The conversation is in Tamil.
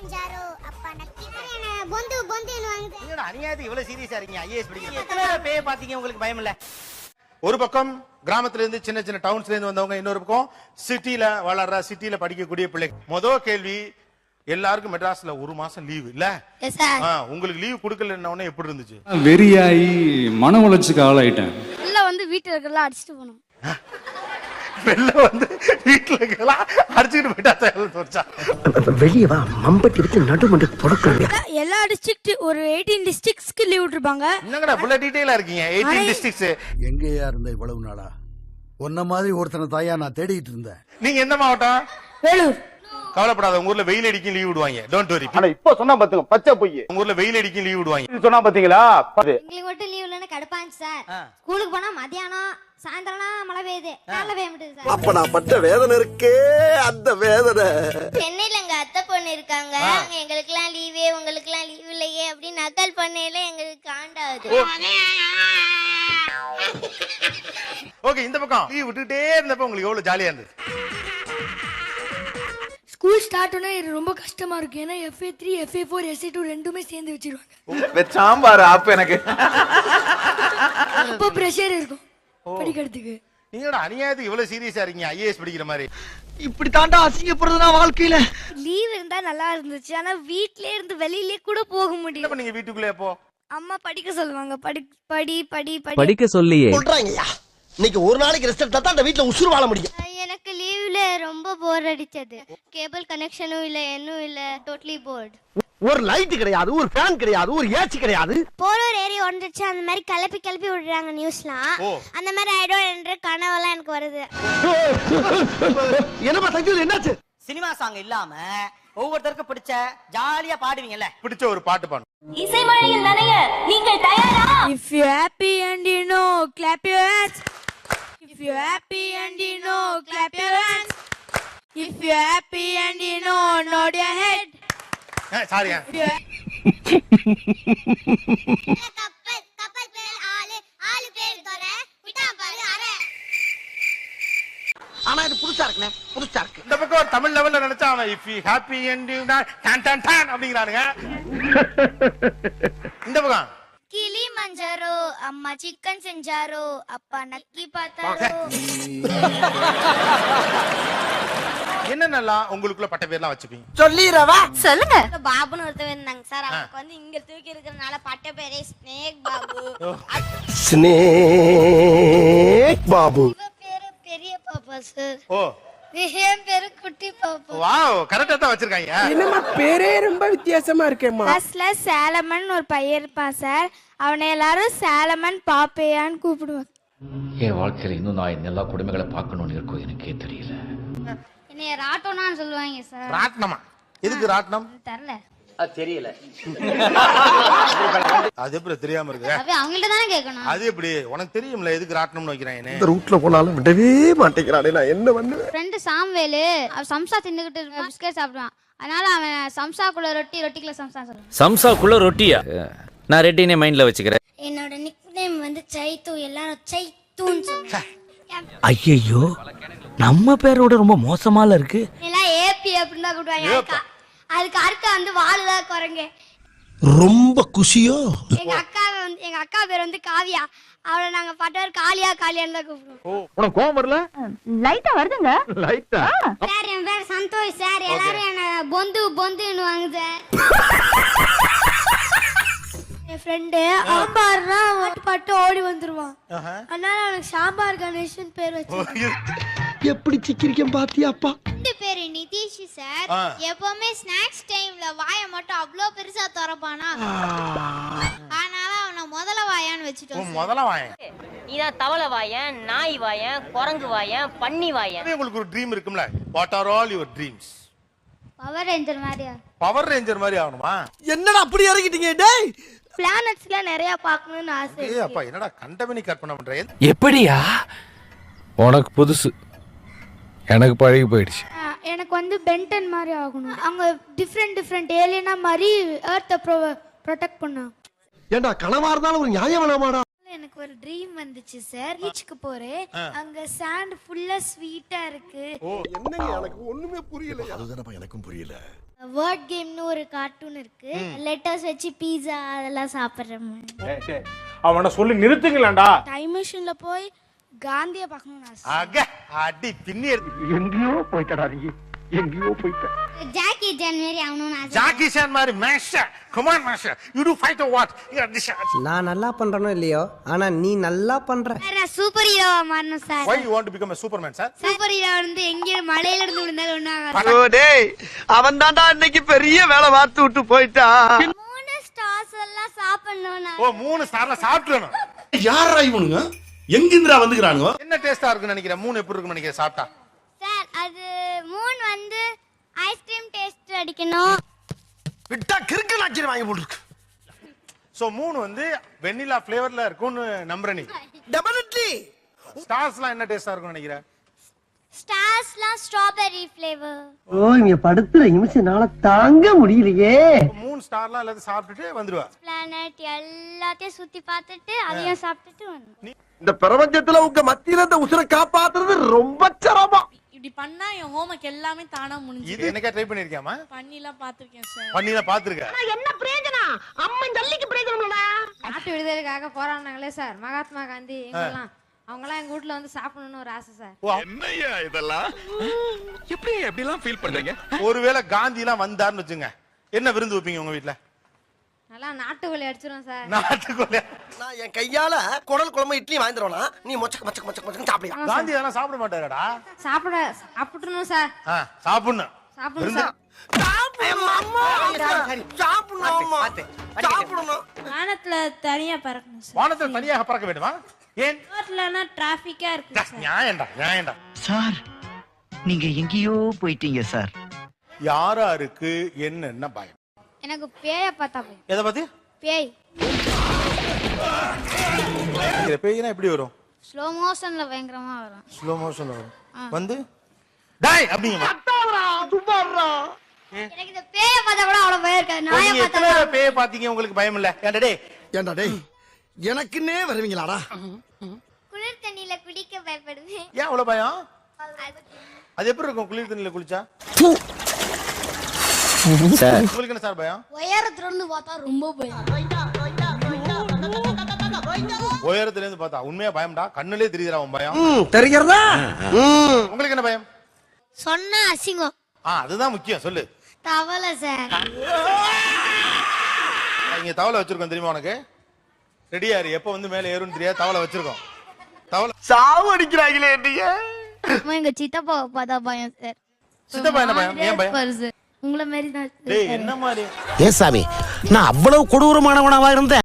செஞ்சாரோ அப்பா நக்கி பொந்து பொந்துன்னு வாங்குது. நீங்க அநியாயத்துக்கு இவ்வளவு சீரியஸா இருக்கீங்க? ஐஏஎஸ் படிக்கிறீங்க, எத்தனை பேய் பாத்தீங்க? உங்களுக்கு பயம் இல்ல? ஒரு பக்கம் கிராமத்துல இருந்து சின்ன சின்ன டவுன்ஸ்ல இருந்து வந்தவங்க, இன்னொரு பக்கம் சிட்டில வளர்ற சிட்டில படிக்கக்கூடிய பிள்ளைங்க. முதல் கேள்வி, எல்லாருக்கும் மெட்ராஸ்ல ஒரு மாசம் லீவு இல்ல? உங்களுக்கு லீவ் கொடுக்கலன்னு எப்படி இருந்துச்சு? வெறியாயி மன உளைச்சலுக்கு ஆளாயிட்டேன். இல்ல வந்து வீட்டுல இருக்கலாம் அடிச்சுட்டு போனோம். வெளில வந்து வீட்டுல இருக்கலாம் அடிச்சுட்டு போயிட்டா தோச்சா. வெளியே வா, மம்பட்டி எடுத்து நடுமண்டு தொடக்க. எல்லா டிஸ்ட்ரிக்ட் ஒரு 18 டிஸ்ட்ரிக்ட்ஸ்க்கு லீவ் விட்டுருப்பாங்க. என்னங்கடா புள்ள டீடைலா இருக்கீங்க? 18 டிஸ்ட்ரிக்ட்ஸ். எங்கேயா இருந்த இவ்வளவு நாளா? உன்ன மாதிரி ஒருத்தனை தாயா நான் தேடிட்டு இருந்தேன். நீங்க எந்த மாவட்டம்? வேலூர். கவலைப்படாத, உங்க ஊர்ல வெயில் அடிக்கும் லீவ் விடுவாங்க. Don't worry. ஆனா இப்ப சொன்னா பாத்துங்க, பச்சை பொய். உங்க ஊர்ல வெயில் அடிக்கும் லீவ் விடுவாங்க. இது சொன்னா பாத்தீங்களா? எங்களுக்கு மட்டும் லீவ் இல்லைன்னு கடுப்பாச்சு சார். ஸ்கூலுக்கு போனா மதியானம் சாயந்தரம் மழை பெய்யுது, காலைல பெய்ய மாட்டேது சார். அப்ப நான் பட்ட வேதனை இருக்கே, அந்த வேதனை. சென்னையில எங்க அத்தை பொண்ணு இருக்காங்க, எங்களுக்கு எல்லாம் லீவே உங்களுக்கு எல்லாம் லீவ் இல்லையே அப்படின்னு நக்கல் பண்ணையில எங்களுக்கு காண்டாவது. ஓகே, இந்த பக்கம் லீவ் விட்டுட்டே இருந்தப்ப உங்களுக்கு எவ்வளவு ஜாலியா இருந்தது? ஸ்கூல் ஸ்டார்ட் ஆனா இது ரொம்ப கஷ்டமா இருக்கு. ஏன்னா FA3 FA4 SA2 ரெண்டுமே சேர்ந்து வச்சிருவாங்க. சாம்பார் அப்ப எனக்கு அப்போ பிரஷர் இருக்கும் படிக்கிறதுக்கு. நீங்க அநியாயத்துக்கு இவ்வளவு சீரியஸா இருக்கீங்க? ஐஏஎஸ் படிக்கிற மாதிரி. இப்படி தாண்டா அசிங்கப்படுறதுனா வாழ்க்கையில. லீவ் இருந்தா நல்லா இருந்துச்சு. ஆனா வீட்லயே இருந்து வெளியிலே கூட போக முடியல. என்ன பண்ணீங்க வீட்டுக்குள்ளே? அப்போ அம்மா படிக்க சொல்லுவாங்க. படி படி படி படிக்க சொல்லியே சொல்றாங்கய்யா. இன்னைக்கு ஒரு நாளைக்கு ரெஸ்ட் எடுத்தா தான் அந்த வீட்ல உசுறு வாழ முடியும். எனக்கு லீவ்ல ரொம்ப போர் அடிச்சது. கேபிள் கனெக்ஷனும் இல்ல, என்னும் இல்ல, டோட்டலி போர்ட். ஒரு லைட் கிடையாது, ஒரு ஃபேன் கிடையாது, ஒரு ஏசி கிடையாது. போலூர் ஏரி வந்துச்சு, அந்த மாதிரி கிளப்பி கிளப்பி விடுறாங்க நியூஸ்லாம். அந்த மாதிரி ஆயிடும் என்ற கனவெல்லாம் எனக்கு வருது. என்னப்பா சக்தி, என்னாச்சு? சினிமா சாங் இல்லாம ஒவ்வொருத்தருக்கும் பிடிச்ச ஜாலியா பாடுவீங்கல்ல, பிடிச்ச ஒரு பாட்டு பாடு. இசை மழையில் நனைய நீங்கள் தயாரா? If you happy and you know, clap your hands. If you happy and you know, clap your hands. If you happy and you know, nod your head. சாரியா? கப்பல் கப்பல் பேர் ஆளு, ஆளு பேர் தோர, விட்டா பாரு அரை. ஆனா இது புதுசா இருக்குனே, புதுசா இருக்கு. இந்த பக்கம் ஒரு தமிழ் லெவல்ல நினைச்சா அவன் if you happy and you don don don அப்படிங்கறானுங்க. இந்த பக்கம் கிளி மஞ்சாரோ, அம்மா சிக்கன் செஞ்சாரோ, அப்பா நக்கி பார்த்தாரோ. என்னென்னலாம் உங்களுக்குள்ள பட்ட பேர்லாம் வச்சுப்பீங்க? சொல்லிரவா? சொல்லுங்க. பாபுன்னு ஒருத்தர் இருந்தாங்க சார், அவருக்கு வந்து இங்க தூக்கி இருக்கிறதுனால பட்ட பேரே ஸ்னேக் பாபு. ஸ்னேக் பாபு. இவ பேரு பெரிய பாப்பா சார். ஓ, என் பேரு குட்டி பாப்பா. வாவ், கரெக்ட்டா தான் வச்சிருக்காங்க. என்னமா பேரே ரொம்ப வித்தியாசமா இருக்கேம்மா. கிளாஸ்ல சேலமன் ஒரு பையன் இருப்பான் சார். அவனை எல்லாரும் சேலமன் பாப்பையான்னு கூப்பிடுவாங்க. என் வாழ்க்கையில இன்னும் நான் எல்லா குடும்பங்களை பார்க்கணும்னு இருக்கும், எனக்கே தெரியல. என்னைய ராட்டோனான்னு சொல்லுவாங்க சார். ராட்னமா? எதுக்கு ராட்னம்? தெரியல. அது தெரியல. அது எப்படி தெரியாம இருக்கு? அப்ப அவங்கள்ட்ட தானே கேட்கணும். அது எப்படி உனக்கு தெரியும்ல எதுக்கு ராட்னம்னு வைக்கிறானே? இந்த ரூட்ல போனாலும் விடவே மாட்டேங்கிறானே, நான் என்ன பண்ணுவேன்? ஃப்ரெண்ட் சாம்வேலு அவன் சம்சா தின்னுகிட்டு பிஸ்கட் சாப்பிடுவான். அதனால அவன் சம்சாக்குள்ள ரொட்டிக்குள்ள சம்சா சொல்லுவான். சம்சாக்குள்ள ரொட்டியா? நான் ரெட்டினே மைண்ட்ல வச்சுக்கிறேன். என்னோட நிக் நேம் வந்து சைத்து, எல்லாரும் சைத்துன்னு சொல்லுவாங்க. ஐயோ, நம்ம பேரோட ரொம்ப மோசமால இருக்கு. எல்லாம் ஏபி அப்படின்னு தான் கூப்பிடுவாங்க. அதுக்கு அர்த்தம் வந்து வாழுதான் குரங்க. ரொம்ப குஷியோ? எங்க அக்கா பேர் வந்து காவியா. அவளை நாங்க பட்டவர் காளியா காளியான்னு தான் கூப்பிடுவோம். உனக்கு கோவம் வரல? லைட்டா வருதுங்க. லைட்டா? சார் என் பேர் சந்தோஷ் சார். எல்லாரும் என்ன பொந்து பொந்துன்னு வாங்க சார். என் ஃப்ரெண்டு சாம்பார்னா பட்டு ஓடி வந்துருவான். அதனால அவனுக்கு சாம்பார் கணேஷன் பேர் வச்சு. எப்படி சிக்கிரிக்கம் பாத்தியாப்பா? ரெண்டு பேரு நிதிஷ் சார். எப்பவுமே ஸ்நாக்ஸ் டைம்ல வாயை மட்டும் அவ்வளோ பெருசா திறப்பானா, அதனால அவனை முதல்ல வாயான்னு வச்சுட்டோம். முதல்ல வாயேன். நீதான் தவளை வாயன், நாய் வாயன், குரங்கு வாயன், பன்னி வாயன். உங்களுக்கு ஒரு ட்ரீம் இருக்கும்ல? What are all your dreams? Power ranger மாதிரியா? பவர் ரேஞ்சர் மாதிரி ஆகணுமா? என்னடா அப்படி இறங்கிட்டீங்க டேய்? பிளானட்ஸ்லாம் நிறைய பார்க்கணும்னு ஆசை. ஏய் அப்பா, என்னடா கண்டமனி கற்பனை பண்ற? எப்படியா? உனக்கு புதுசு, எனக்கு பழகி போயிடுச்சு. எனக்கு வந்து பென்டன் மாதிரி ஆகணும். அவங்க டிஃப்ரெண்ட் ஏலியனா மாதிரி எர்த்தை ப்ரொடெக்ட் பண்ணாங்க. ஏண்டா கனவா இருந்தாலும் ஒரு நியாயம் வேணாமாடா? எனக்கு ஒரு ட்ரீம் வந்துச்சு சார். பீச்சுக்கு போறேன், அங்க சாண்ட் ஃபுல்லா ஸ்வீட்டா இருக்கு. என்னங்க எனக்கு ஒண்ணுமே புரியல. அதுதானப்பா எனக்கும் புரியல. வேர்ட் கேம்னு ஒரு கார்ட்டூன் இருக்கு லெட்டர்ஸ் வச்சு பீஸா அதெல்லாம் சாப்பிடுற மாதிரி. அவனை சொல்லி நிறுத்துங்களேன்டா. டைம் மிஷின்ல போய் காந்தியை பார்க்கணும்னு ஆசை. அக அடி பின்னி எங்கேயோ போயிட்டடா நீ, எங்கேயோ போயிட்ட. ஜாக்கி சான் மாதிரி ஆகணும்னு ஆசை. ஜாக்கி சான் மாதிரி master, come on master, you to fight or what? You are this. நான் நல்லா பண்றனோ இல்லையோ, ஆனா நீ நல்லா பண்ற. நான் சூப்பர் ஹீரோவா மாறணும் sir. Why you want to become a superman, sir? Super hero வந்து எங்க மலையில இருந்து விழுந்தாலும் ஒண்ணாகாது. ஐயோ டேய், அவன் தான்டா இன்னைக்கு பெரிய வேலை பார்த்து விட்டு போயிட்டான். 3 ஸ்டார்ஸ் எல்லாம் சாப்பிடணும். ஓ 3 ஸ்டார்ல சாப்பிடணும். யாரா இவனுங்க? எங்கிந்திரா வந்துக்கிறானுங்க? என்ன டேஸ்டா இருக்குன்னு நினைக்கிறேன்? 3 எப்படி இருக்குன்னு நினைக்கிறேன் சாப்பிட்டா? சார் அது 3 வந்து ஐஸ்கிரீம் டேஸ்ட் அடிக்கணும். விட்டா கிறுக்கு நாச்சிர வாங்கி போட்டுருக்கு. சோ 3 வந்து வெண்ணிலா ஃப்ளேவர்ல இருக்கும்னு நம்புற நீ. டெபினெட்லி. ஸ்டார்ஸ்லாம் என்ன டேஸ்டா இருக்கும்னு நினைக்கிறேன்? ஸ்டார்ஸ்லாம் ஸ்ட்ராபெரி ஃப்ளேவர். ஓ இங்க படுத்துற நிமிஷம்னால தாங்க முடியலையே. 3 ஸ்டார்லாம் எல்லாத்தையும் சாப்பிட்டுட்டு வந்துருவா. பிளானட் எல்லாத்தையும் சுத்தி பார்த்துட்டு அதையும் சாப்பிட்டுட்டு வந்து. இந்த பிரபஞ்சத்துல உங்க மத்தியில இந்த உசுரை காப்பாத்துறது ரொம்ப சிரமம். இப்படி பண்ணா என் ஹோம்வொர்க் எல்லாமே தானா முடிஞ்சு. இது என்னக்கா ட்ரை பண்ணிருக்கியாமா? பண்ணிலாம் பார்த்திருக்கேன் சார். பண்ணிலாம் பாத்துருக்க. என்ன பிரயோஜனம்? அம்மன் ஜல்லிக்கு பிரயோஜனம்டா. நாட்டு விடுதலைக்காக போராடினாங்களே சார் மகாத்மா காந்தி எங்கெல்லாம் அவங்கலாம் எங்க வீட்ல வந்து சாப்பிடணும்னு ஒரு ஆசை சார். என்னையா இதெல்லாம்? எப்படி எப்படிலாம் ஃபீல் பண்றீங்க? ஒருவேளை காந்தி எல்லாம் வந்தாருன்னு வச்சுங்க, என்ன விருந்து வைப்பீங்க உங்க வீட்ல? நல்லா நாட்டுக்கோழி அடிச்சிரும் சார். நாட்டுக்கோழி. நான் என் கையால குடல் குழம்பு இட்லி வாங்கிடுவேனா, நீ மொச்சக்க மொச்சக்க மொச்சக்க மொச்சக்க சாப்பிடுயா. காந்தி அதெல்லாம் சாப்பிட மாட்டாருடா. சாப்பிடணும் சார். சாப்பிடணும். சாப்பிடணும் சார். வானத்துல தனியா பறக்கணும் சார். வானத்துல தனியாக பறக்க வேண்டுமா? ஏன்? ரோட்லனா டிராபிக்கா இருக்கு சார். நியாயம்டா. சார் நீங்க எங்கேயோ போயிட்டீங்க சார். யாராருக்கு என்னென்ன பயம்? எனக்கு பேய பார்த்தா பயம். எதை பத்தி? பேய். இந்த பேய்னா எப்படி வரும்? ஸ்லோ மோஷன்ல பயங்கரமா வரும். ஸ்லோ மோஷன்ல வரும். வந்து டேய் அப்படிங்க. எனக்கு இந்த பேய பார்த்தா கூட அவ்வளவு பயம் இருக்காது. நாயை நீங்க பார்த்தா எத்தனை பேய பாத்தீங்க உங்களுக்கு பயம் இல்ல? ஏண்டா டேய், எனக்குன்னே வருவீங்களாடா? குளிர் தண்ணியில குளிக்க பயப்படுவேன். ஏன் அவ்வளவு பயம்? அது எப்படி இருக்கும் குளிர் தண்ணியில குளிச்சா? சார் உங்களுக்கு என்ன சார் பயம்? உயரத்துல இருந்து பார்த்தா ரொம்ப பயம். உயரத்துல இருந்து பார்த்தா உண்மையா பயம்டா. கண்ணுலயே தெரியுதுடா உன் பயம். தெரிகிறதா? உங்களுக்கு என்ன பயம்? சொன்னா அசிங்கம். அதுதான் முக்கியம். சொல்லு. தவளை சார். இங்க தவளை வச்சிருக்கோம் தெரியுமா உனக்கு? ரெடியா இரு. எப்ப வந்து மேல ஏறும் தெரியாது. தவளை வச்சிருக்கோம். தவளை சாவு அடிக்கிறாங்களே நீங்க. எங்க சித்தப்பா பார்த்தா பயம் சார். சித்தப்பா என்ன பயம்? ஏன் பயம்? உங்களை மாதிரி தான். டேய் என்ன மாதிரி? ஏ சாமி, நான் அவ்வளவு கொடூரமானவனாவா இருந்தேன்?